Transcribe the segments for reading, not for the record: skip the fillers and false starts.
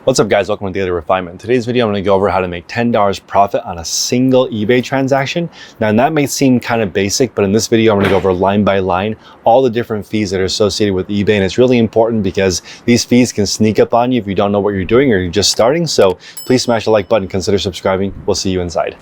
What's up guys, welcome to Daily Refinement. In today's video, I'm going to go over how to make $10 profit on a single eBay transaction. Now that may seem kind of basic, but in this video, I'm going to go over line by line, all the different fees that are associated with eBay. And it's really important because these fees can sneak up on you if you don't know what you're doing or you're just starting. So please smash the like button, consider subscribing. We'll see you inside.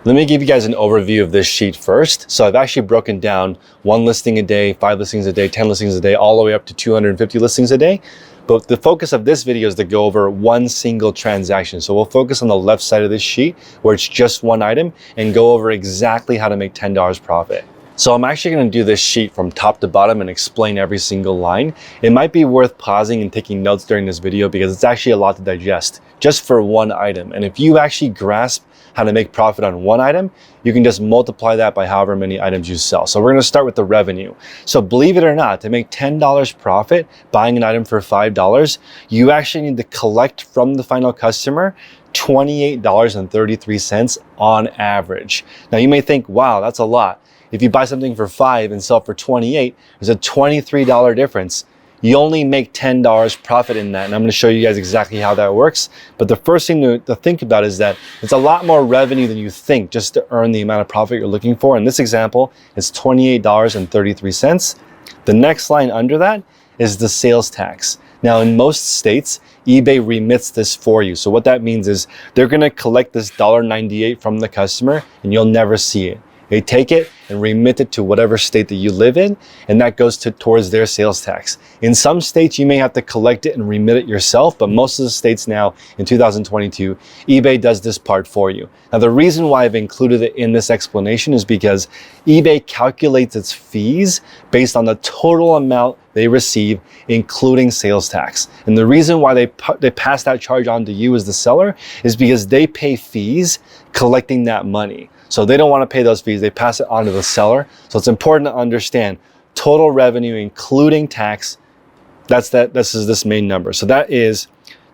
Let me give you guys an overview of this sheet first. So I've actually broken down 1 listing a day, 5 listings a day, 10 listings a day, all the way up to 250 listings a day. But the focus of this video is to go over one single transaction. So we'll focus on the left side of this sheet where it's just one item and go over exactly how to make $10 profit. So I'm actually going to do this sheet from top to bottom and explain every single line. It might be worth pausing and taking notes during this video because it's actually a lot to digest just for one item. And if you actually grasp how to make profit on one item, you can just multiply that by however many items you sell. So we're going to start with the revenue. So believe it or not, to make $10 profit buying an item for $5, you actually need to collect from the final customer $28.33 on average. Now you may think, wow, that's a lot. If you buy something for $5 and sell for $28, there's a $23 difference. You only make $10 profit in that. And I'm going to show you guys exactly how that works. But the first thing to think about is that it's a lot more revenue than you think just to earn the amount of profit you're looking for. In this example, it's $28.33. The next line under that is the sales tax. Now, in most states, eBay remits this for you. So what that means is they're going to collect this $1.98 from the customer and you'll never see it. They take it and remit it to whatever state that you live in, and that goes towards their sales tax. In some states, you may have to collect it and remit it yourself, but most of the states now in 2022, eBay does this part for you. Now, the reason why I've included it in this explanation is because eBay calculates its fees based on the total amount they receive, including sales tax. And the reason why they pass that charge on to you as the seller is because they pay fees collecting that money. So they don't want to pay those fees, they pass it on to the seller. So it's important to understand total revenue, including tax. This is this main number. So that is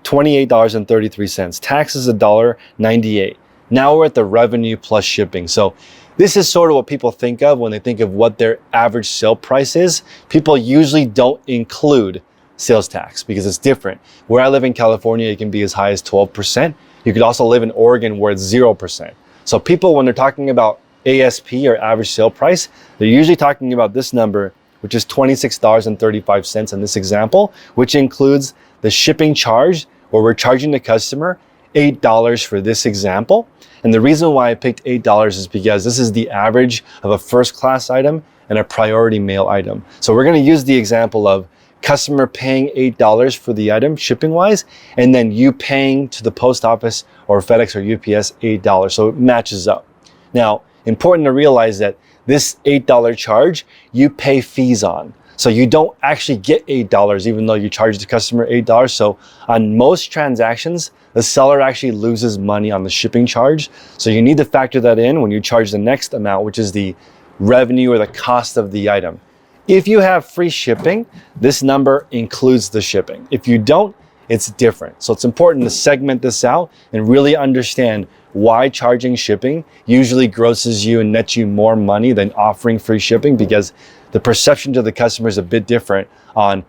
$28.33. Tax is $1.98. Now we're at the revenue plus shipping. So this is sort of what people think of when they think of what their average sale price is. People usually don't include sales tax because it's different. Where I live in California, it can be as high as 12%. You could also live in Oregon where it's 0%. So people, when they're talking about ASP or average sale price, they're usually talking about this number, which is $26.35 in this example, which includes the shipping charge, where we're charging the customer $8 for this example. And the reason why I picked $8 is because this is the average of a first class item and a priority mail item. So we're going to use the example of customer paying $8 for the item shipping wise, and then you paying to the post office or FedEx or UPS $8. So it matches up. Now, important to realize that this $8 charge, you pay fees on. So you don't actually get $8 even though you charge the customer $8. So on most transactions, the seller actually loses money on the shipping charge. So you need to factor that in when you charge the next amount, which is the revenue or the cost of the item. If you have free shipping, this number includes the shipping. If you don't, it's different. So it's important to segment this out and really understand why charging shipping usually grosses you and nets you more money than offering free shipping, because the perception to the customer is a bit different on,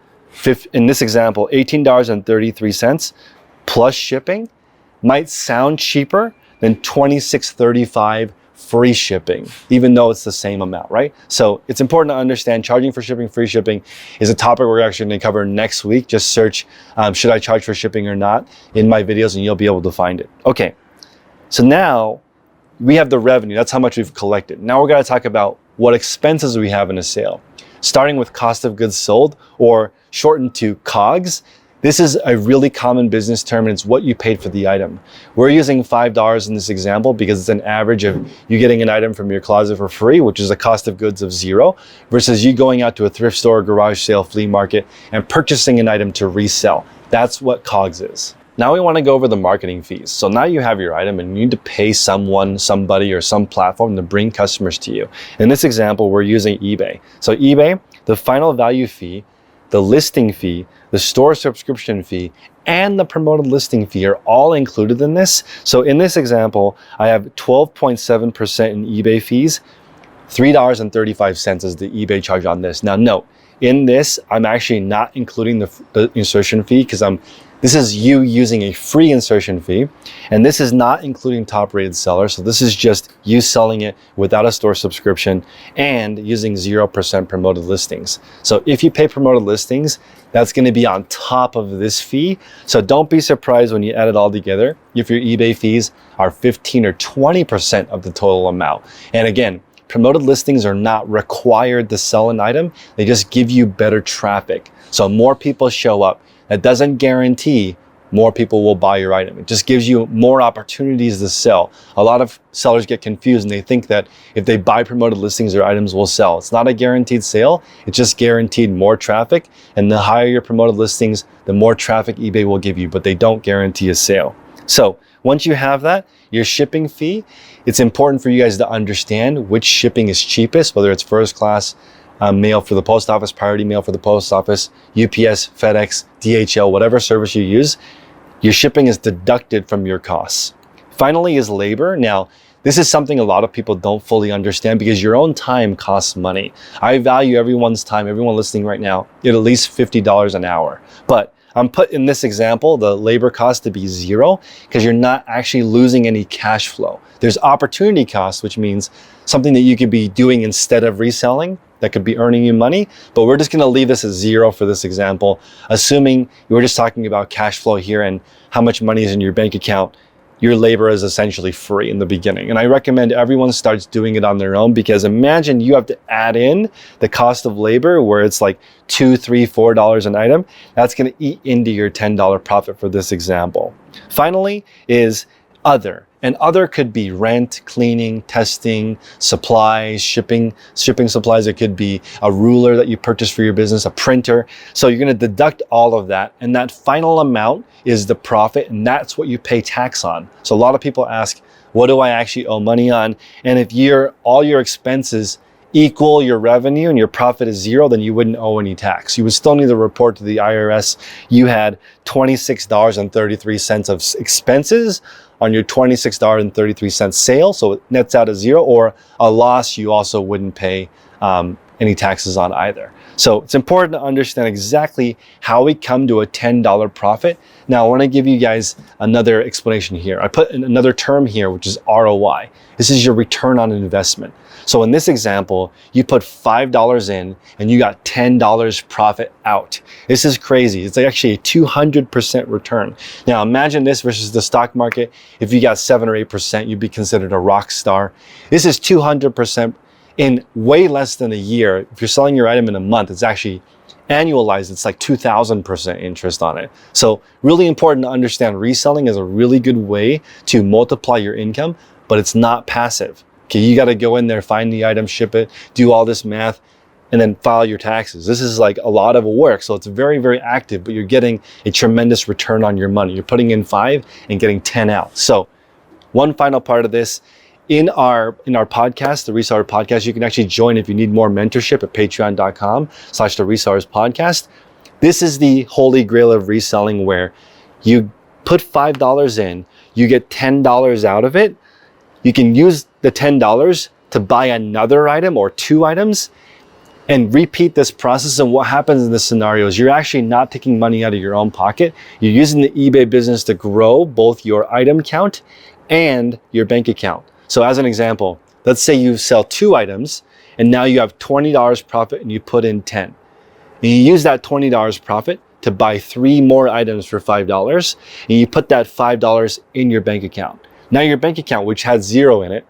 in this example, $18.33 plus shipping might sound cheaper than $26.35 free shipping, even though it's the same amount, right? So it's important to understand charging for shipping, free shipping is a topic we're actually going to cover next week. Just search, should I charge for shipping or not in my videos, and you'll be able to find it. Okay, so now we have the revenue. That's how much we've collected. Now we're going to talk about what expenses we have in a sale, starting with cost of goods sold, or shortened to COGS. This is a really common business term, and it's what you paid for the item. We're using $5 in this example because it's an average of you getting an item from your closet for free, which is a cost of goods of $0, versus you going out to a thrift store, garage sale, flea market, and purchasing an item to resell. That's what COGS is. Now we want to go over the marketing fees. So now you have your item and you need to pay someone, somebody, or some platform to bring customers to you. In this example, we're using eBay. So eBay, the final value fee, the listing fee, the store subscription fee, and the promoted listing fee are all included in this. So in this example, I have 12.7% in eBay fees, $3.35 is the eBay charge on this. Now note, in this, I'm actually not including the insertion fee because this is you using a free insertion fee, and this is not including top rated sellers. So this is just you selling it without a store subscription and using 0% promoted listings. So if you pay promoted listings, that's going to be on top of this fee. So don't be surprised when you add it all together if your eBay fees are 15 or 20% of the total amount. And again, promoted listings are not required to sell an item. They just give you better traffic. So more people show up. That doesn't guarantee more people will buy your item. It just gives you more opportunities to sell. A lot of sellers get confused and they think that if they buy promoted listings, their items will sell. It's not a guaranteed sale. It's just guaranteed more traffic. And the higher your promoted listings, the more traffic eBay will give you, but they don't guarantee a sale. So once you have that, your shipping fee, it's important for you guys to understand which shipping is cheapest, whether it's first class, mail for the post office, priority mail for the post office, UPS, FedEx, DHL, whatever service you use, your shipping is deducted from your costs. Finally is labor. Now, this is something a lot of people don't fully understand because your own time costs money. I value everyone's time, everyone listening right now, at least $50 an hour. But I'm put in this example, the labor cost to be 0 because you're not actually losing any cash flow. There's opportunity cost, which means something that you could be doing instead of reselling that could be earning you money, but we're just gonna leave this at 0 for this example, assuming we're just talking about cash flow here and how much money is in your bank account. Your labor is essentially free in the beginning. And I recommend everyone starts doing it on their own because imagine you have to add in the cost of labor where it's like $2, $3, $4 an item. That's gonna eat into your $10 profit for this example. Finally is other. And other could be rent, cleaning, testing, supplies, shipping supplies. It could be a ruler that you purchase for your business, a printer. So you're gonna deduct all of that. And that final amount is the profit, and that's what you pay tax on. So a lot of people ask, what do I actually owe money on? And if all your expenses equal your revenue and your profit is 0, then you wouldn't owe any tax. You would still need to report to the IRS you had $26.33 of expenses on your $26.33 sale, so it nets out a 0, or a loss you also wouldn't pay any taxes on either. So it's important to understand exactly how we come to a $10 profit. Now I want to give you guys another explanation here. I put another term here, which is ROI. This is your return on investment. So in this example, you put $5 in and you got $10 profit out. This is crazy. It's actually a 200% return. Now imagine this versus the stock market. If you got 7 or 8%, you'd be considered a rock star. This is 200% in way less than a year. If you're selling your item in a month, it's actually annualized, it's like 2,000% interest on it. So really important to understand reselling is a really good way to multiply your income, but it's not passive. Okay, you got to go in there, find the item, ship it, do all this math, and then file your taxes. This is like a lot of work. So it's very, very active, but you're getting a tremendous return on your money. You're putting in 5 and getting 10 out. So one final part of this, in our podcast, the Reseller Podcast, you can actually join if you need more mentorship at patreon.com/the Resellers Podcast. This is the holy grail of reselling where you put $5 in, you get $10 out of it. You can use the $10 to buy another item or 2 items and repeat this process. And what happens in this scenario is you're actually not taking money out of your own pocket. You're using the eBay business to grow both your item count and your bank account. So as an example, let's say you sell 2 items and now you have $20 profit and you put in 10. And you use that $20 profit to buy 3 more items for $5 and you put that $5 in your bank account. Now your bank account, which had 0 in it,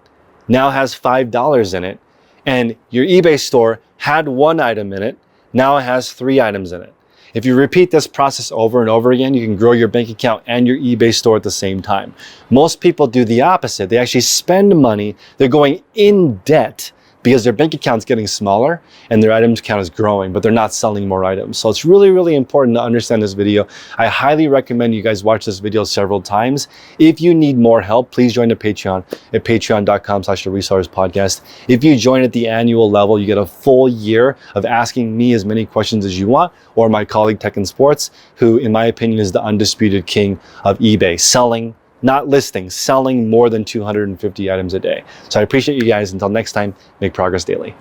now has $5 in it, and your eBay store had 1 item in it, now it has 3 items in it. If you repeat this process over and over again, you can grow your bank account and your eBay store at the same time. Most people do the opposite. They actually spend money, they're going in debt because their bank account's getting smaller and their items count is growing, but they're not selling more items. So it's really, really important to understand this video. I highly recommend you guys watch this video several times. If you need more help, please join the Patreon at patreon.com/the Resellers Podcast. If you join at the annual level, you get a full year of asking me as many questions as you want, or my colleague Tech and Sports, who in my opinion is the undisputed king of eBay, selling, not listing, selling more than 250 items a day. So I appreciate you guys. Until next time, make progress daily.